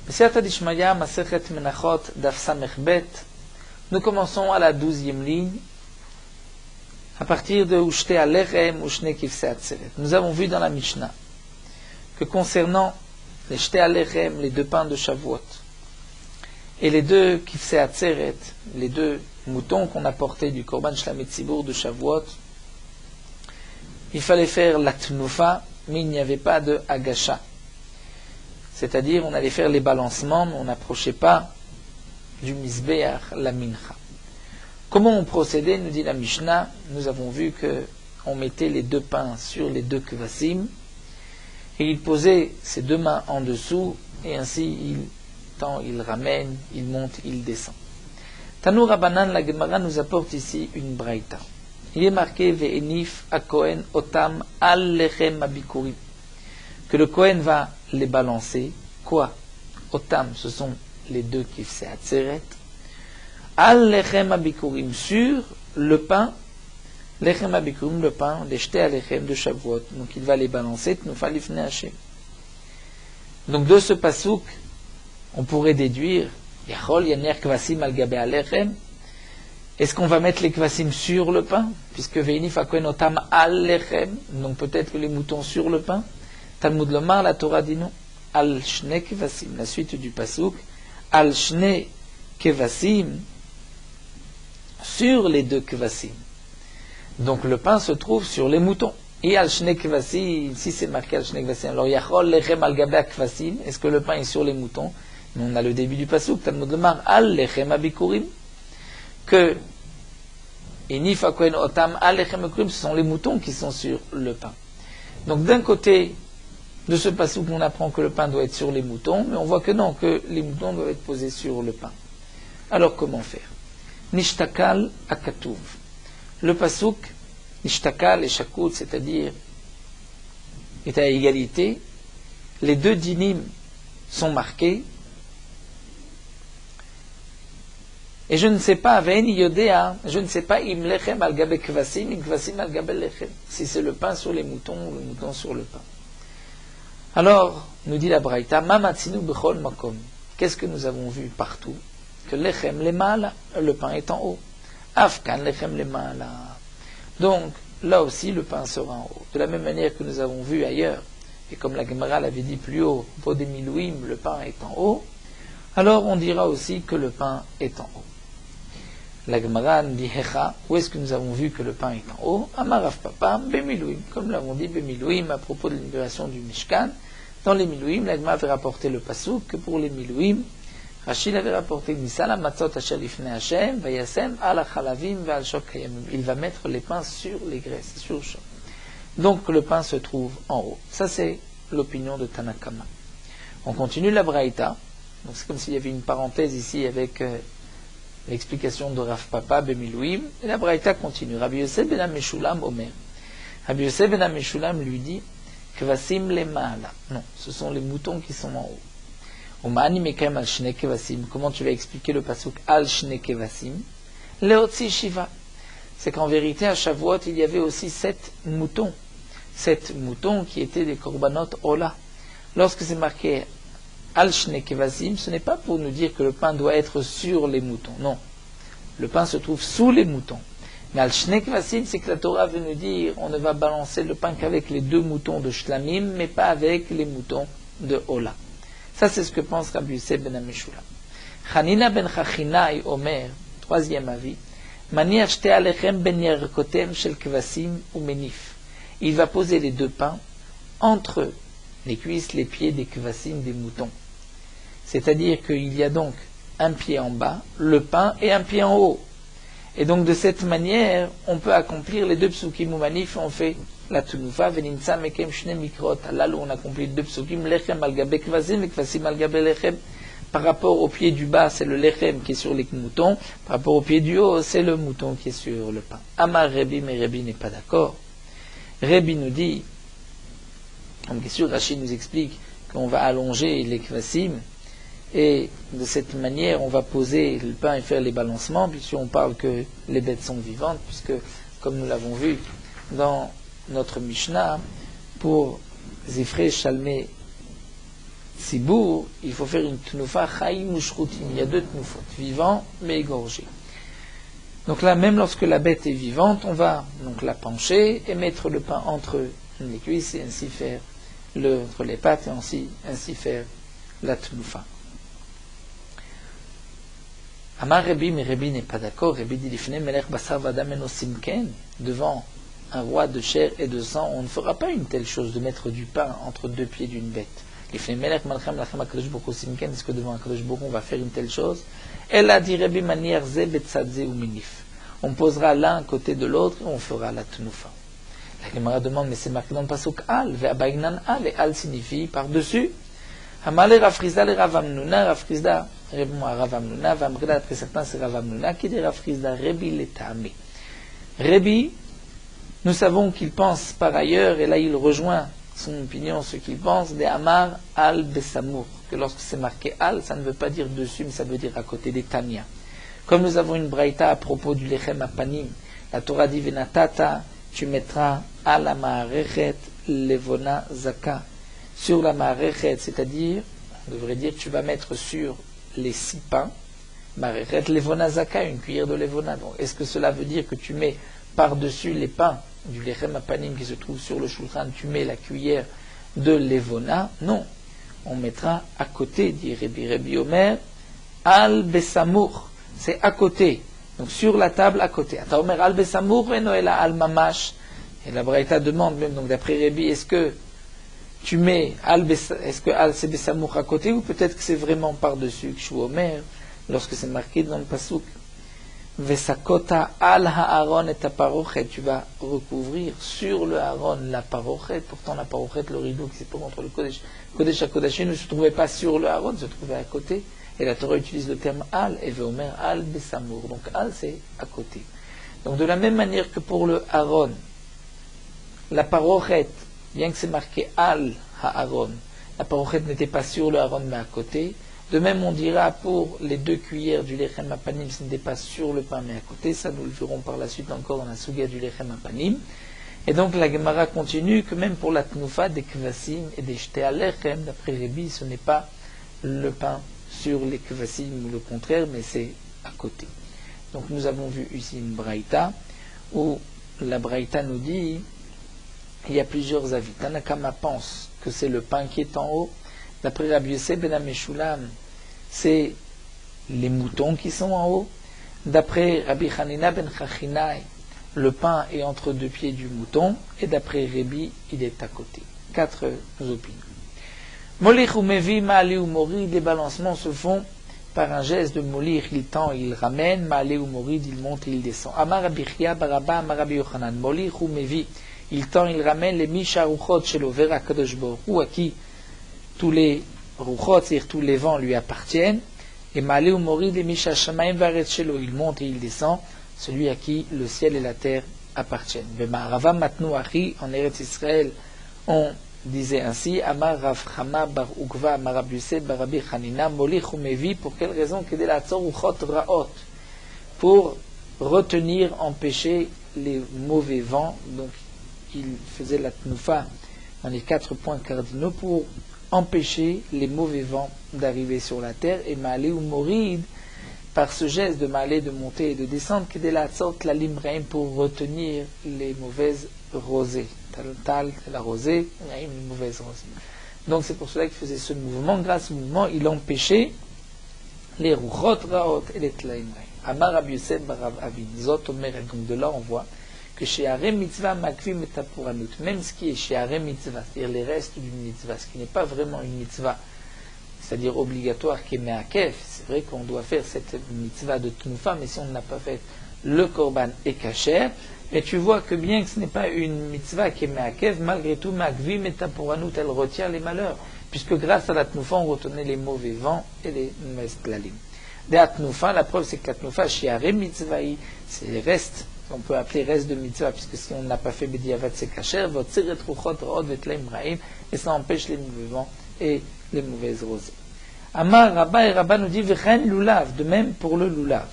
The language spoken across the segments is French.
B'siyata d'Ishmaya, Masechet Menachot, Daf Samech Bet. Nous commençons à la 12e ligne, à partir de Ushte Alechem, Ushne Kivse Atzeret. Nous avons vu dans la Mishnah que concernant les Shte Alechem, les deux pains de Shavuot, et les deux Kivse Atzeret, les deux moutons qu'on a portés du Korban Shlamim Tzibour de Shavuot, il fallait faire la Tnufa, mais il n'y avait pas de Agasha. C'est-à-dire, on allait faire les balancements, mais on n'approchait pas du Mizbeach, la Mincha. Comment on procédait, nous dit la Mishnah. Nous avons vu qu'on mettait les deux pains sur les deux kvasim, et il posait ses deux mains en dessous, et ainsi il tend, il ramène, il monte, il descend. Tanu Rabbanan, la Gemara nous apporte ici une braïta. Il est marqué Ve'enif a Kohen otam al lechem abikurim, que le Kohen va les balancer. Quoi? Otam, ce sont les deux kifse atzeret. Al lechem abikurim, sur le pain, lechem abikurim, le pain, les jetés à lechem de Shavuot. Donc il va les balancer, tnufa lifnei Hashem. Donc de ce pasouk, on pourrait déduire, Yachol yaner kvasim al gabe alechem. Est-ce qu'on va mettre les kvasim sur le pain? Puisque ve'inif akohen otam al lechem, donc peut-être que les moutons sur le pain. Talmud lomar, la Torah dit non. Al shne kevasim, la suite du pasouk. Al shne kevasim, sur les deux kevasim. Donc le pain se trouve sur les moutons. Et al shne kevasim, si c'est marqué al shne kevasim, alors yachol lechem al gabe kevasim, est-ce que le pain est sur les moutons? Mais on a le début du pasouk, Talmud lomar, al lechem abikurim, que Enif akohen otam al lechem abikurim, ce sont les moutons qui sont sur le pain. Donc d'un côté de ce passage, on apprend que le pain doit être sur les moutons, mais on voit que non, que les moutons doivent être posés sur le pain. Alors comment faire? Nishtakal akatuv. Le pasuk, Nishtakal et Shakut, c'est-à-dire est à égalité, les deux dinim sont marqués, et je ne sais pas, Ve'eni yodea, je ne sais pas, im lechem al gabe kvasim, im kvasim al gabe lechem, si c'est le pain sur les moutons ou le mouton sur le pain. Alors, nous dit la Braïta, Mamatzinu bechol makom. Qu'est-ce que nous avons vu partout? Que lechem lemala, le pain est en haut. Afkan lechem lemala. Donc, là aussi, le pain sera en haut. De la même manière que nous avons vu ailleurs, et comme la Gemara l'avait dit plus haut, Vodemiluim, le pain est en haut, alors on dira aussi que le pain est en haut. La Gemara dit Hecha, où est-ce que nous avons vu que le pain est en haut? Amarav Papa, Bemiluim, comme l'avons dit Bemiluim à propos de la libération du Mishkan. Dans les Miluim, la Gemara avait rapporté le pasouk que pour les Miluim, Rachid avait rapporté Nisala Matzot Asher Lifnei Hashem, Vayasem Al Chalavim Ve'al Shok Kayamim. Il va mettre les pains sur les graisses, sur le choc. Donc le pain se trouve en haut. Ça c'est l'opinion de Tanakama. On continue la Braïta. Donc c'est comme s'il y avait une parenthèse ici avec l'explication de Rav Papa Bemiluim, et la Braïta continue. Rabbi Yosef ben Ameshulam Omer. Rabbi Yosef ben Ameshulam lui dit Kvasim le ma'ala. Non, ce sont les moutons qui sont en haut. Omani mekem al shne kevasim. Comment tu vas expliquer le pasuk al shne kevasim? Leotzi shiva. C'est qu'en vérité à Shavuot il y avait aussi 7 moutons. 7 moutons qui étaient des korbanot ola. Lorsque c'est marqué Al shne kevasim, ce n'est pas pour nous dire que le pain doit être sur les moutons. Non. Le pain se trouve sous les moutons. Mais al shne kevasim, c'est que la Torah veut nous dire on ne va balancer le pain qu'avec les 2 moutons de shlamim, mais pas avec les moutons de Ola. Ça, c'est ce que pense Rabbi Yosef ben Ameshulam. Chanina ben Chachinai Omer, 3e avis, Maniach shte alechem ben yerkotem shel kevasim ou menif. Il va poser les 2 pains entre les cuisses, les pieds des kvasim, des moutons. C'est-à-dire qu'il y a donc un pied en bas, le pain, et un pied en haut. Et donc de cette manière, on peut accomplir les 2 psukim ou manif, on fait la tunufa, veninsa mekem shne mikrot, là où on accomplit les 2 psukim, lechem al gabe kvasim, et kvasim al gabe lechem. Par rapport au pied du bas, c'est le lechem qui est sur les moutons, par rapport au pied du haut, c'est le mouton qui est sur le pain. Amar Rebi, mais Rebi n'est pas d'accord. Rebi nous dit, comme bien sûr Rachid nous explique qu'on va allonger les kvasim, et de cette manière on va poser le pain et faire les balancements, puisque on parle que les bêtes sont vivantes, puisque comme nous l'avons vu dans notre Mishnah, pour Zifrei Shalmei Tzibour, il faut faire une tnufa chaim ou shrutim. Il y a deux tnufot, vivant mais égorgé. Donc là, même lorsque la bête est vivante, on va donc la pencher et mettre le pain entre les cuisses et ainsi faire entre les pattes et ainsi faire la tnufa. Amar Rabbi, mais Rabbi n'est pas d'accord. Rabbi dit Lifnei melech basar vadam eno simken. Devant un roi de chair et de sang, on ne fera pas une telle chose de mettre du pain entre deux pieds d'une bête. Lifnei melech malchem lachem akadosh baruch hu simken. Est-ce que devant akadosh baruch hu on va faire une telle chose? Elle a dit Rabbi manière ze betzad ze ou minif. On posera l'un à côté de l'autre et on fera la tnufa. La Gemara demande, mais c'est marqué dans le pasuk al, ve'abaignan al, et al signifie par-dessus. Hamale Rafrizda le Ravamnuna, Rafrizda répond à Ravamnuna, Vamrida, après certains c'est Ravamnuna, qui dit Rafrizda, Rebi l'Etame. Rebi, nous savons qu'il pense par ailleurs, et là il rejoint son opinion, ce qu'il pense, des Amar al Besamour, que lorsque c'est marqué al, ça ne veut pas dire dessus, mais ça veut dire à côté des Tania. Comme nous avons une braïta à propos du Lechem Apanim, la Torah dit Venatata, tu mettras à la Ma'arechet Levona Zaka. Sur la Ma'arechet, c'est-à-dire, on devrait dire, tu vas mettre sur les 6 pains, Ma'arechet Levona Zaka, une cuillère de Levona. Donc, est-ce que cela veut dire que tu mets par-dessus les pains du Lechem Apanim qui se trouve sur le Shulchan, tu mets la cuillère de Levona? Non. On mettra à côté, dit Rabbi Omer, Al Besamour. C'est à côté. Donc sur la table à côté. Ataomer al besamour et noël al mamash. Et la Braïta demande même, donc d'après Rabbi, est-ce que tu mets est-ce que al c'est besamour à côté ou peut-être que c'est vraiment par-dessus que Omer, lorsque c'est marqué dans le pasuk Vesakota al haaron et aparochet, tu vas recouvrir sur le haron la parochet. Pourtant la parochet, le rideau qui c'est pas entre le Kodesh à Kodashim ne se trouvait pas sur le haron, se trouvait à côté. Et la Torah utilise le terme al, et veomer al besamour. Donc al, c'est à côté. Donc de la même manière que pour le haron, la parochet, bien que c'est marqué al haaron, la parochet n'était pas sur le haron mais à côté. De même, on dira pour les 2 cuillères du lechem apanim, ce n'était pas sur le pain mais à côté. Ça, nous le verrons par la suite encore dans la suga du lechem apanim. Et donc la Gemara continue que même pour la tnufa, des kvasim et des jetés à lechem, d'après Rabbi, ce n'est pas le pain sur les kvasim ou le contraire, mais c'est à côté. Donc nous avons vu ici une braïta, où la braïta nous dit, il y a plusieurs avis. Tanakama pense que c'est le pain qui est en haut. D'après Rabbi Yosef ben Ameshulam, c'est les moutons qui sont en haut. D'après Rabbi Hanina ben Chachinai, le pain est entre 2 pieds du mouton. Et d'après Rabbi, il est à côté. 4 opinions. Molich ou mevi, ma'ale ou morid, les balancements se font par un geste de molir, il tend et il ramène, ma'ale ou morid, il monte et il descend. Amar Rabbi Chia baraba, amar Rabbi Yochanan, molich ou mevi, il tend, il ramène les misha ruchot chez l'over à Kadosh Baruch Hu, à qui tous les ruchot, c'est-à-dire tous les vents lui appartiennent, et ma'ale ou morid, les misha shamayim varet chez l'eau, il monte et il descend, celui à qui le ciel et la terre appartiennent. Bema'arava matnu achi, en Eretz Israël, on disait ainsi, Amar Rav Chama bar Ukva, Amar Rabbi Yosef bar Rabbi Hanina, molich ou mevi, pour quelle raison? Kedel atzor uchot raot, pour retenir, empêcher les mauvais vents. Donc il faisait la tnufa dans les 4 points cardinaux pour empêcher les mauvais vents d'arriver sur la terre. Et Ma'ale ou Morid, par ce geste de Ma'ale, de monter et de descendre, Kedel atzor tlalim reim, pour retenir les mauvaises rosées. Tal, la rosée, il y a une mauvaise rosée. Donc c'est pour cela qu'il faisait ce mouvement. Grâce à ce mouvement, il empêchait les ruchot raot et les tlaim. Amar Rabbi Yosef bar Avid Zot Omer. Donc de là on voit que chez Harem Mitzvah Makvim et Tapuranut, même ce qui est chez Harem Mitzvah, c'est-à-dire les restes d'une mitzvah, ce qui n'est pas vraiment une mitzvah, c'est-à-dire obligatoire, qui est me'akef, c'est vrai qu'on doit faire cette mitzvah de tnufa, mais si on n'a pas fait le korban et kasher. Et tu vois que bien que ce n'est pas une mitzvah qui est me'akev, malgré tout, ma'akvim et taporanut, elle retient les malheurs, puisque grâce à la tnufa, on retenait les mauvais vents et les mauvaises klalim. De la tnufa, la preuve c'est que la tnufa, shiarem mitzvahi, c'est les restes, on peut appeler restes de mitzvah, puisque si on n'a pas fait bediavad, c'est kasher, votre siret ruchot raot vetlaim raim, et ça empêche les mauvais vents et les mauvaises rosées. Amar Rabba, et Rabba nous dit, v'chen lulav, de même pour le lulav.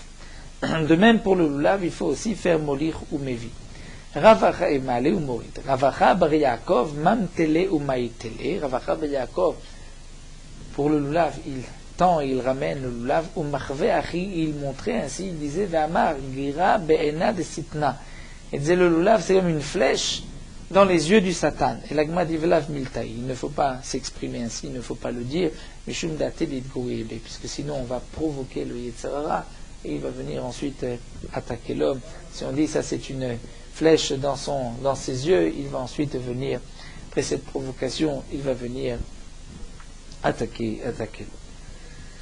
De même pour le lulav, il faut aussi faire molir ou mevi. Ravacha et ma'ale ou morid. Ravacha bar Yaakov, mam tele ou maï tele. Ravacha bar Yaakov pour le lulav, il tend et il ramène le lulav, ou marve achi, il montrait ainsi, il disait, V'amar, gira be'ena de sitna. Il disait, le lulav, c'est comme une flèche dans les yeux du Satan. Et l'agma dit, v'lav miltaï. Il ne faut pas s'exprimer ainsi, il ne faut pas le dire, mishum date d'idgouyebe, puisque sinon on va provoquer le Yetzirah, et il va venir ensuite attaquer l'homme. Si on dit, ça c'est une flèche dans ses yeux, il va ensuite venir, après cette provocation, il va venir attaquer.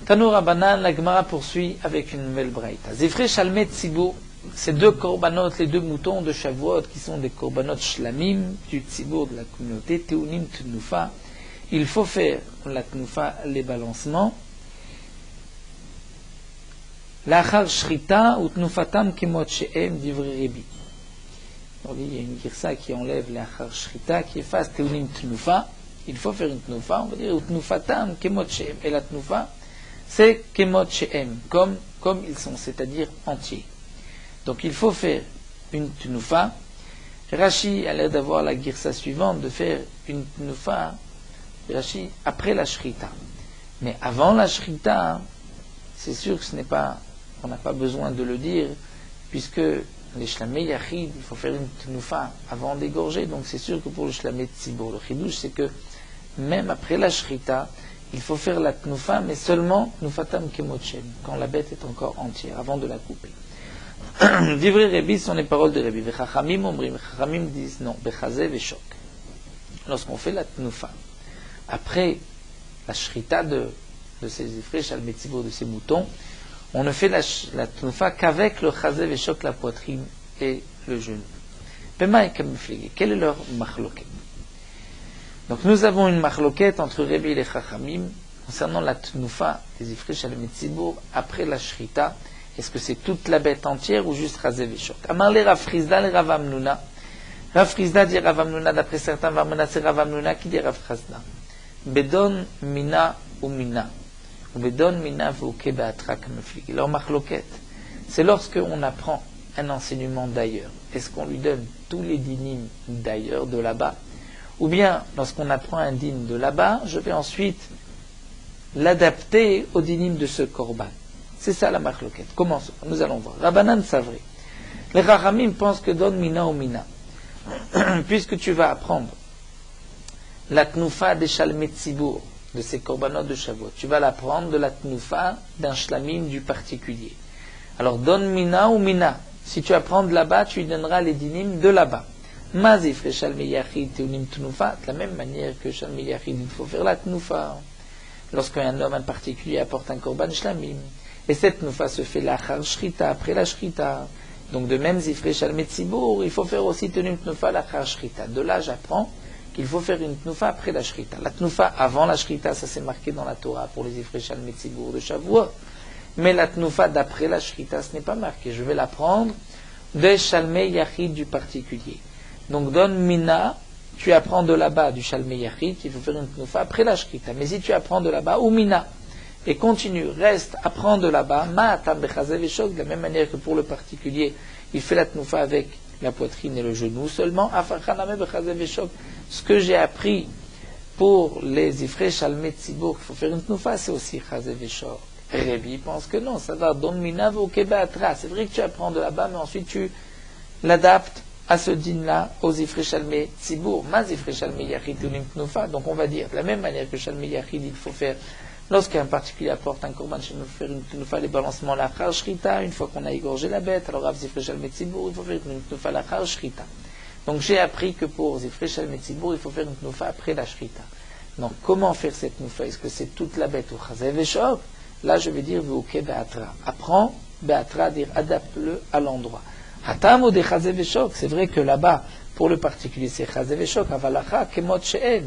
Tanour Rabbanan, la Gemara poursuit avec une nouvelle braïta. Zifre Shalmet Tzibour, ces deux korbanot, les deux moutons de Shavuot, qui sont des korbanot shlamim, du Tzibour de la communauté, Teunim Tnufa, il faut faire la Tnufa, les balancements, L'achar Shrita ou Tnufatam Kemot She'em Divri Rebi. Il y a une girsa qui enlève l'achar Shrita, qui efface Teunim Tnufa. Il faut faire une Tnufa, on va dire Tnufatam Kemot She'em. Et la Tnufa, c'est Kemot She'em, comme ils sont, c'est-à-dire entiers. Donc il faut faire une Tnufa. Rashi a l'air d'avoir la girsa suivante, de faire une Tnufa, Rashi, après la Shrita. Mais avant la Shrita, c'est sûr que on n'a pas besoin de le dire, puisque les shlamei yachid, il faut faire une tnufa avant d'égorger, donc c'est sûr que pour le shlamei tzibur, le chidouche, c'est que même après la shrita, il faut faire la tnufa, mais seulement tnufatam kemotchen, quand la bête est encore entière, avant de la couper. Divrei Rebi sont les paroles de Rebi. Vechachamim omrim, Chachamim disent non, bechazé veshok. Lorsqu'on fait la tnufa, après la shrita de ces ifrei shalmei tzibur, de ces moutons, on ne fait la tnufa qu'avec le chazé veshok, la poitrine et le genou. Pema et kamiflégé. Quel est leur machloket? Donc nous avons une machloket entre Rebi et les Chachamim concernant la tnufa des ifrei shalmei tzibur après la shrita. Est-ce que c'est toute la bête entière ou juste chazé veshok? Amar le Rav Chizda, le Rav Amnuna. Rav Chizda dit Rav Amnuna, d'après certains Varmana, c'est Rav Amnuna qui dit Rav Chizda. Bedon mina ou mina. Leur machloket, c'est lorsqu'on apprend un enseignement d'ailleurs. Est-ce qu'on lui donne tous les dinim d'ailleurs, de là-bas? Ou bien, lorsqu'on apprend un din de là-bas, je vais ensuite l'adapter au dinim de ce korban. C'est ça la machloket. Comment ça? Nous allons voir. Rabbanan Savré. Les Chachamim pensent que donne mina ou mina. Puisque tu vas apprendre la tnufa des shalmei tzibur, de ces korbanot de Shavuot. Tu vas l'apprendre de la tnufa d'un shlamim du particulier. Alors donne mina ou mina. Si tu apprends de là-bas, tu lui donneras les dinim de là-bas. Mazif, shalmei yachid, teunim tnufa, de la même manière que shalmei yachid, il faut faire la tnufa. Lorsqu'un homme en particulier apporte un korban shlamim, et cette tnufa se fait l'achar shrita, après la shrita. Donc de même, zifre shalmei tzibur, il faut faire aussi teunim tnufa l'achar shrita. De là, j'apprends qu'il faut faire une tnufa après la shrita. La tnufa avant la shrita, ça c'est marqué dans la Torah pour les ifrei shalmei tzibur de Shavuot. Mais la tnufa d'après la shrita, ce n'est pas marqué. Je vais la prendre de shalmei yachid du particulier. Donc donne mina, tu apprends de là-bas du shalmei yachid qu'il faut faire une tnufa après la shrita. Mais si tu apprends de là-bas, ou mina, et continue, reste, apprends de là-bas, ma'atam bechazé veshok, de la même manière que pour le particulier, il fait la tnufa avec la poitrine et le genou seulement, afachaname bechazé veshok. Ce que j'ai appris pour les ifrei shalmei tzibur, qu'il faut faire une tnufa, c'est aussi chazé veshok. Rebi pense que non, ça va don minav ou kebeatra. C'est vrai que tu apprends de là-bas, mais ensuite tu l'adaptes à ce din-là, aux ifrei shalmei tzibur. Ma ifrei shalmei yachid tunim tnufa. Donc on va dire, de la même manière que shalmei yachid, il faut faire, lorsqu'un particulier apporte un korban, il faut faire une tnufa, les balancements l'achar shrita, une fois qu'on a égorgé la bête, alors av ifrei shalmei tzibur, il faut faire une tnufa l'achar shrita. Donc j'ai appris que pour zifrei shalmei tzibur, il faut faire une tnufa après la shrita. Donc comment faire cette tnufa? Est-ce que c'est toute la bête ou chazé veshok? Là je vais dire v'uke be'atra. Apprends be'atra, dire adapte-le à l'endroit. Hatam ou de chazé veshok, c'est vrai que là-bas, pour le particulier, c'est chazé veshok, avalacha kemot she'en.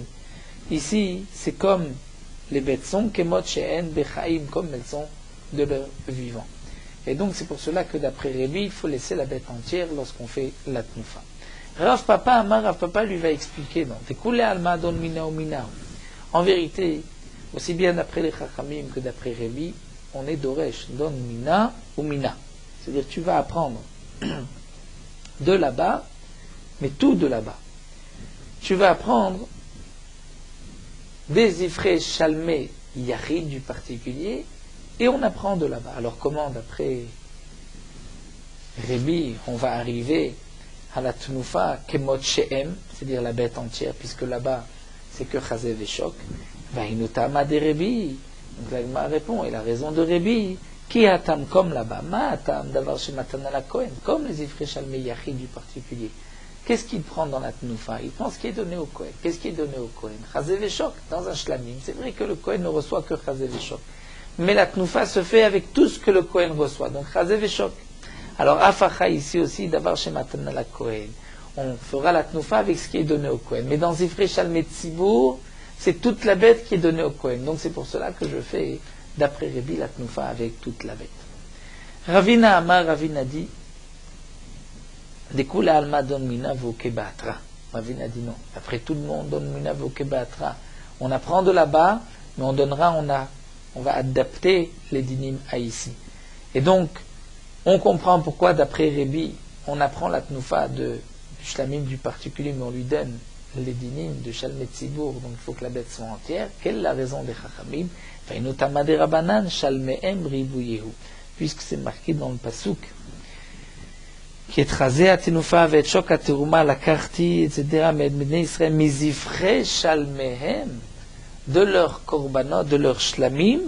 Ici, c'est comme les bêtes sont, kemot she'en bechaim, comme elles sont de leur vivant. Et donc c'est pour cela que d'après Rebi, il faut laisser la bête entière lorsqu'on fait la tnufa. Rav Papa lui va expliquer, non, alma don mina ou mina. En vérité, aussi bien d'après les Chachamim que d'après Rebi, on est d'Oresh, don mina ou mina. C'est-à-dire tu vas apprendre de là-bas, mais tout de là-bas. Tu vas apprendre des ifrei shalmei yachid du particulier, et on apprend de là-bas. Alors comment, d'après Rébi, on va arriver à la tnufa kemot she'em, c'est-à-dire la bête entière, puisque là-bas, c'est que chazé veshok, vainutama de Rébi. Donc la Gemara répond, et la raison de Rébi, qui atam comme là-bas, ma atam d'avar shematan ala Kohen, comme les ifrei shalmei yachid du particulier. Qu'est-ce qu'il prend dans la tnufa? Il prend ce qui est donné au Kohen. Qu'est-ce qui est donné au Kohen? Chazé veshok, dans un shlamim. C'est vrai que le Kohen ne reçoit que chazé veshok. Mais la tnufa se fait avec tout ce que le Kohen reçoit. Donc chazé veshok. Alors afacha ici aussi d'avar shematan ala Kohen. On fera la tnufa avec ce qui est donné au Kohen. Mais dans ifrei shalmei tzibour, c'est toute la bête qui est donnée au Kohen. Donc c'est pour cela que je fais, d'après Rébi, la tnufa avec toute la bête. Ravina Amar, Ravina dit, Dekula alma don mina vokebatra. Ravina dit non. Après tout le monde donne mina vokebatra. On apprend de là-bas, mais on donnera, on va adapter les dinim à ici. Et donc, on comprend pourquoi, d'après Rébi, on apprend la tnufa du shlamim du particulier, mais on lui donne les dinim de Shalmei Tzibour, donc il faut que la bête soit entière. Quelle est la raison des Chachamim? Vainotama de Rabanan, Shalmehem ribuyehu. Puisque c'est marqué dans le Pasuk, qui est rasé à Tenufa, avec Shok à Teruma, la Karti, etc., mais Bnei Israël, Mizifre Shalmehem, de leur korbanot, de leur shlamim,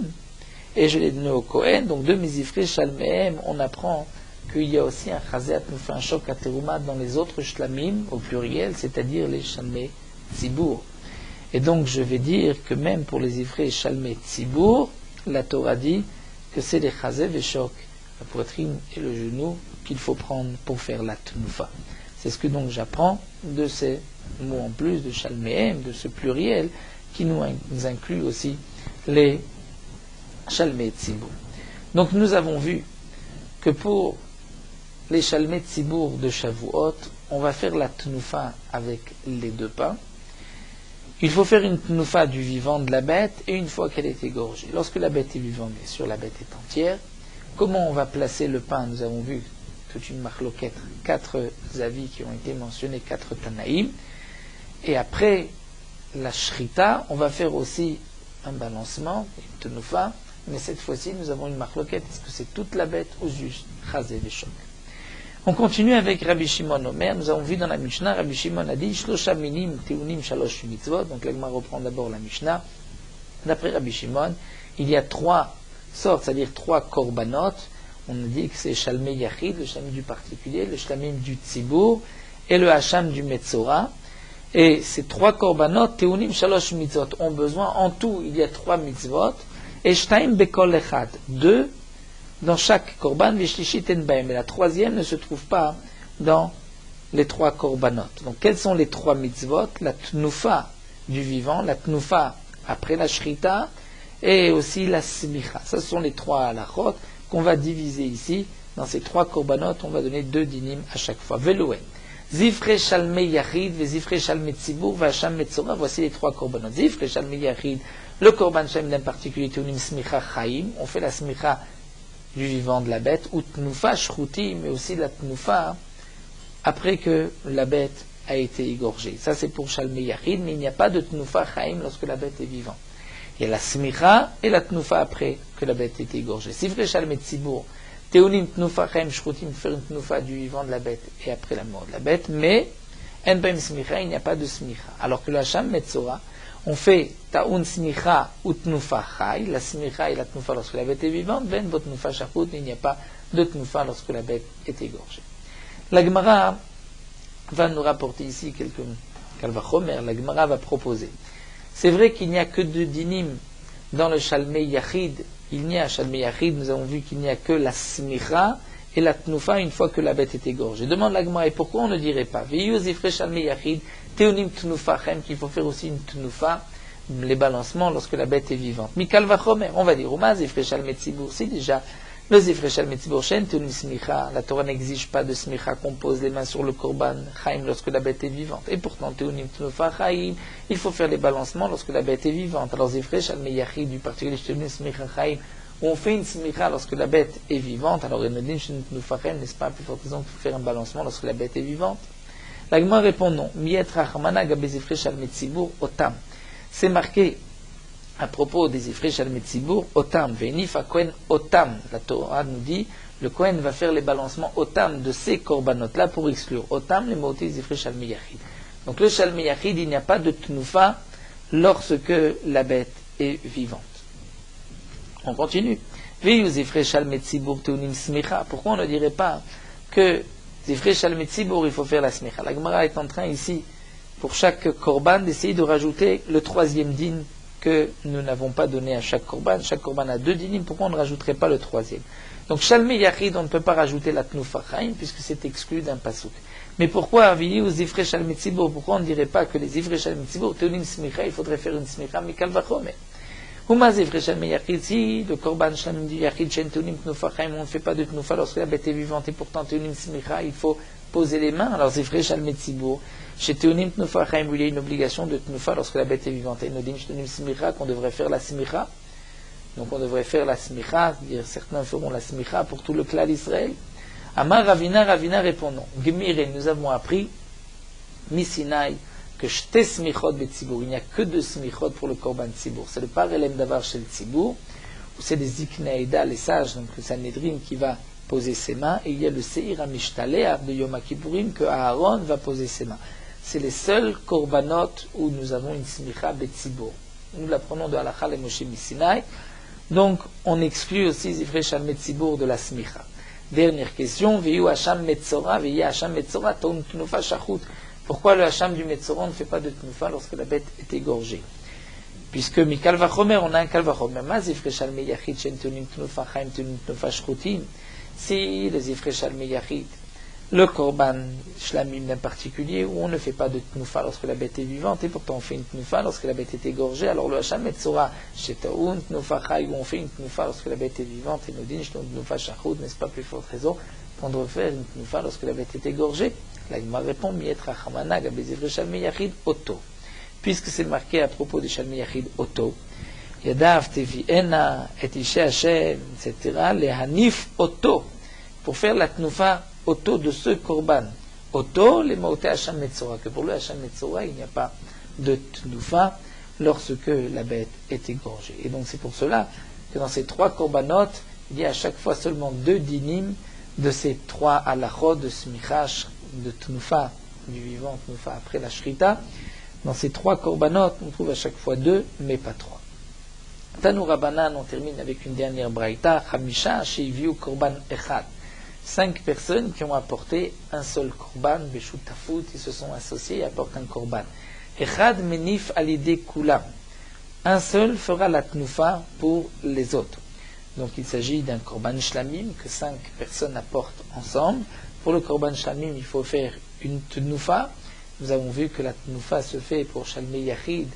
et je l'ai donné au Kohen, donc de Mizifre Shalmehem, on apprend qu'il y a aussi un chazéat, nous fait un choc à terouma dans les autres shlamim, au pluriel, c'est-à-dire les shalmei tzibour. Et donc je vais dire que même pour les ivrés shalmei tzibour, la Torah dit que c'est les chazé veshok, la poitrine et le genou, qu'il faut prendre pour faire la tnufa. C'est ce que donc j'apprends de ces mots en plus, de shalmehem, de ce pluriel, qui nous inclut aussi les shalmei tzibour. Donc nous avons vu que pour les Shalmei Tzibour de Shavuot, on va faire la tnufa avec les deux pains. Il faut faire une tnufa du vivant de la bête, et une fois qu'elle est égorgée. Lorsque la bête est vivante, bien sûr, la bête est entière. Comment on va placer le pain? Nous avons vu toute une marloquette, 4 avis qui ont été mentionnés, 4 Tanaïm. Et après la shrita, on va faire aussi un balancement, une tnufa, mais cette fois-ci, nous avons une marloquette. Est-ce que c'est toute la bête ou juste chazé veshok? On continue avec Rabbi Shimon Omer. Nous avons vu dans la Mishnah, Rabbi Shimon a dit Shlosha minim teunim shalosh mitzvot. Donc l'Agma reprend d'abord la Mishnah. D'après Rabbi Shimon, il y a 3 sortes, c'est-à-dire 3 korbanot. On a dit que c'est Shalmei Yachid, le shlamim du particulier, le shlamim du Tzibour et le Hacham du Metzora. Et ces 3 korbanot, teunim shalosh mitzvot, ont besoin, en tout, il y a 3 mitzvot. Et shtaim bekol echad, 2 dans chaque korban, vishlichit en baem. Et la troisième ne se trouve pas dans les 3 korbanot. Donc, quels sont les 3 mitzvot? La tnufa du vivant, la tnufa après la shrita, et aussi la smicha. Ce sont les 3 halachot qu'on va diviser ici. Dans ces 3 korbanot, on va donner 2 dinim à chaque fois. Velouen. Zifre shalmei yachid, zifre shalmei tzibour, vacham metzora. Voici les 3 korbanot. Zifre shalmei yachid, le korban shem d'un particulier, tunim smicha chaim. On fait la smicha du vivant de la bête, ou tnufa shruti, mais aussi la tnufa après que la bête a été égorgée. Ça c'est pour Shalmei Yachid, mais il n'y a pas de tnufa chaim lorsque la bête est vivante. Il y a la smicha et la tnufa après que la bête est égorgée. Si vrai Shalmei Tzibour, teunim tnufa chaim shrutim, faire une tnufa du vivant de la bête et après la mort de la bête, mais en baim smicha, il n'y a pas de smicha. Alors que le Hacham Metzora, on fait ta'un smicha ou tnufa chai, la smicha et la tnufa lorsque la bête est vivante, ben bot tnufa shachut, il n'y a pas de tnufa lorsque la bête est égorgée. La Gemara va nous rapporter ici quelques kalvachomer, la Gemara va proposer. C'est vrai qu'il n'y a que 2 dinim dans le Shalmei Yachid, il n'y a Shalmei Yachid, nous avons vu qu'il n'y a que la smicha et la tnufa une fois que la bête est égorgée. Demande la Gemara, et pourquoi on ne dirait pas Veyu zifre Shalmei Yachid, teunim tnufa chem, qu'il faut faire aussi une tnufa, les balancements lorsque la bête est vivante. Mikal vachomer, on va dire, Uma zifre Shalmei Tzibour, c'est déjà le zifre Shalmei Tzibour shen, teunim smicha, la Torah n'exige pas de smicha qu'on pose les mains sur le korban chaim lorsque la bête est vivante. Et pourtant, teunim tnufa chaim, il faut faire les balancements lorsque la bête est vivante. Alors zifre Shalmei Yachid, du particulier teunim smicha chaim, où on fait une smicha lorsque la bête est vivante, alors il ne dit tnufa chem, n'est-ce pas, plus forte raison pour faire un balancement lorsque la bête est vivante. La Gemara répond non. Miet rachmana gabe zifre Shalmei Tzibour otam. C'est marqué à propos des Ifrei Shalmei Tzibour, Otam, Ve'enif HaKohen Otam. La Torah nous dit, le Kohen va faire les balancements Otam de ces korbanot-là pour exclure Otam, les motés des Ifrei Shalmei Yachid. Donc le Shalmei Yachid, il n'y a pas de Tnufa lorsque la bête est vivante. On continue. Ve'yu Ifrei Shalmei Tzibour Teunim Smicha. Pourquoi on ne dirait pas que Ifrei Shalmei Tzibour, il faut faire la Smicha? La Gemara est en train ici, pour chaque korban, d'essayer de rajouter le troisième din que nous n'avons pas donné à chaque korban. Chaque korban a 2 dinim, pourquoi on ne rajouterait pas le troisième? Donc Shalmei Yachid, on ne peut pas rajouter la Tnufa Chaim, puisque c'est exclu d'un pasuk. Mais pourquoi Ve'yu Ifrei Shalmei Tzibour? Pourquoi on ne dirait pas que les Ifrei Shalmei Tzibour, Teunim Smicha, il faudrait faire une Smicha Mikal Vachomer? Huma Ifrei Shalmei Yachid, si le korban Shalmei du Yachid, Shen Teunim Tnufa Chaim, on ne fait pas de Tnufa lorsque la bête est vivante, et pourtant Teunim Smicha, il faut poser les mains. Alors Ifrei Shalmei Tzibour, chez Teunim Tnufa Chaim, il y a une obligation de Tnufa lorsque la bête est vivante. Et nous dit Teunim Smicha qu'on devrait faire la Smicha. Donc on devrait faire la Smicha, c'est-à-dire certains feront la Smicha pour tout le clan d'Israël. Amar Ravina, Ravina répond non. Gemire, nous avons appris, Misinaï, que Shte Smichot Betzibour, il n'y a que 2 Smichot pour le Korban Tzibour. C'est le Parelem Davar chez le Tzibour, où c'est des Zikneïda, les sages, donc le Sanhedrin qui va poser ses mains, et il y a le Seir HaMishtaleh de Yom Kippourim que Aaron va poser ses mains. C'est les seuls Korbanot où nous avons une Smicha Betzibour. Nous l'apprenons de Halacha le Moshe Misinaï. Donc, on exclut aussi Ifrei Shalmei Tzibour de la Smicha. Dernière question, Ve'yu Hacham Metzora, Ve'yu Hacham Metzora, Tom Tnufa Shachut. Pourquoi le Hacham du Metzora ne fait pas de Tnufa lorsque la bête est égorgée? Puisque Mikal Vachomer, on a un Kal Vachomer. Ma Ifrei Shalmei Yachid, Shen Tunim Tnufa Chaim, Tunim Tnufa Shchutim. Si les Ifrei Shalmei Yachid, le Korban Shlamim en particulier, où on ne fait pas de Tnufa lorsque la bête est vivante, et pourtant on fait une Tnufa lorsque la bête est égorgée. Alors le Hacham Metzora, Shetaoun, Tnufa Chai, où on fait une Tnufa lorsque la bête est vivante, et nous dit Tnufa Shachut, n'est-ce pas plus forte raison qu'on doit faire une Tnufa lorsque la bête est égorgée? Là il m'a répondu, Mietra Chamanag, Abezivre Shalmei Yachid, Oto. Puisque c'est marqué à propos de Shalmei Yachid, Oto, Yadav Teviena, et Ishe Hashem, etc., les Hanif Oto, pour faire la Tnufa Oto de ce korban. Oto, les Maoté Hacham Metzora, que pour le Hacham Metzora, il n'y a pas de Tnufa lorsque la bête est égorgée. Et donc c'est pour cela que dans ces 3 korbanot, il y a à chaque fois seulement 2 dinim de ces 3 halachot de Smicha, de Tnufa, du vivant Tnufa après la Shrita. Dans ces 3 korbanot, on trouve à chaque fois 2, mais pas 3. Tanu Rabbanan, on termine avec une dernière braïta, Hamisha, Sheiviu Korban Echad. 5 personnes qui ont apporté un seul korban, Beshutafut, ils se sont associés et apportent un korban. Echad menif alide kula. Un seul fera la tnufa pour les autres. Donc il s'agit d'un korban shlamim que 5 personnes apportent ensemble. Pour le korban shlamim, il faut faire une tnufa. Nous avons vu que la tnufa se fait pour Shalmei Yachid,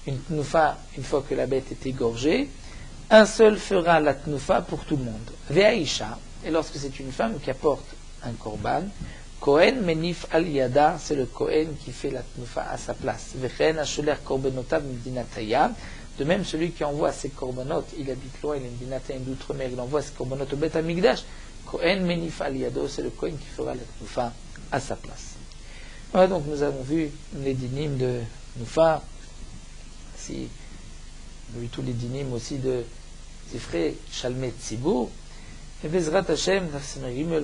une tnufa une fois que la bête est égorgée. Un seul fera la tnufa pour tout le monde. Ve'aisha. Et lorsque c'est une femme qui apporte un korban, Kohen menif al yada, c'est le Kohen qui fait la tnufa à sa place. Vechen asholer korbenotav midinatayam. De même, celui qui envoie ses korbanot, il habite loin, il est midinatayam d'outre-mer, il envoie ses korbanot au Bet Hamikdash. Kohen menif al yado, c'est le Kohen qui fera la tnufa à sa place. Voilà, donc nous avons vu les dinim de tnufa, si, nous avons vu tous les dinim aussi de Ifrei Shalmei Tzibour. Et Bezrat Hashem,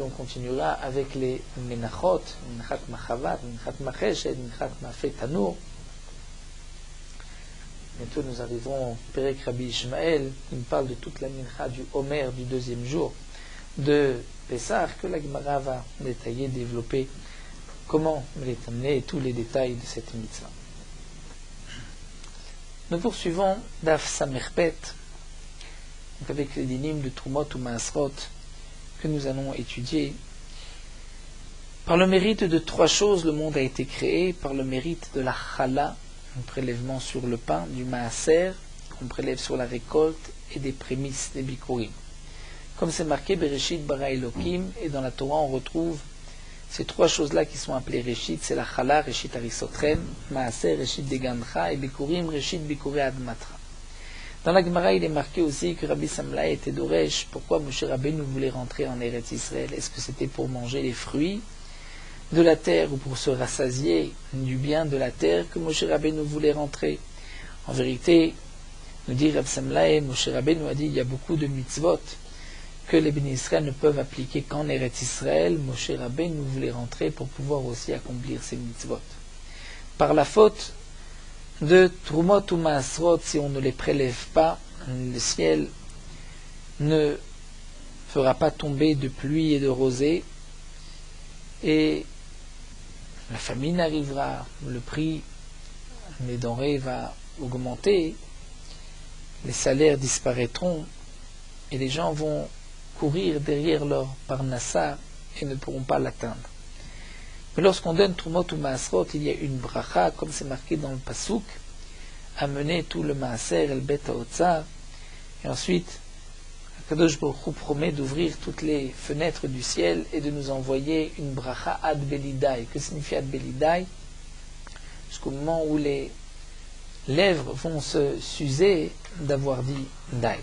on continuera avec les Menachot, Menachat Machavat, Menachat Macheshet, Menachat Mafet Tanour. Bientôt nous arriverons au Perek Rabbi Ishmael, qui nous parle de toute la Mincha du Homer du 2e jour de Pessah, que la Gemara va détailler, développer comment il est amené et tous les détails de cette mitzvah. Nous poursuivons Daf Samerpet, donc avec les dinim de Trumot ou Maasrot que nous allons étudier. Par le mérite de 3 choses, le monde a été créé. Par le mérite de la chala, un prélèvement sur le pain, du maaser, qu'on prélève sur la récolte, et des prémices, des bikurim. Comme c'est marqué Bereshit bara Elokim, et dans la Torah on retrouve ces 3 choses-là qui sont appelées Reshit, c'est la chala, Reshit Arisotrem, maaser, Reshit Degandcha, et bikurim, Reshit Bikurei Admatra. Dans la Gemara, il est marqué aussi que Rabbi Samlaï était d'Oresh. Pourquoi Moshe Rabbeinu voulait rentrer en Eretz Israël? Est-ce que c'était pour manger les fruits de la terre ou pour se rassasier du bien de la terre que Moshe Rabbeinu voulait rentrer? En vérité, Nous dit Rav Samlae, Moshe Rabbeinu a dit, il y a beaucoup de mitzvot que les Béni Israël ne peuvent appliquer qu'en Eretz Israël. Moshe Rabbeinu voulait rentrer pour pouvoir aussi accomplir ces mitzvot. Par la faute de Trumot ou Maasrot, si on ne les prélève pas, le ciel ne fera pas tomber de pluie et de rosée, et la famine arrivera, le prix des denrées va augmenter, les salaires disparaîtront, et les gens vont courir derrière leur parnassa et ne pourront pas l'atteindre. Mais lorsqu'on donne Trumot ou Maasrot, il y a une bracha, comme c'est marqué dans le Pasuk, amener tout le Maaser el Bet Haotzar, et ensuite Kadosh Baruch Hu promet d'ouvrir toutes les fenêtres du ciel et de nous envoyer une bracha ad belidai. Que signifie ad belidai? Jusqu'au moment où les lèvres vont se s'user d'avoir dit dai.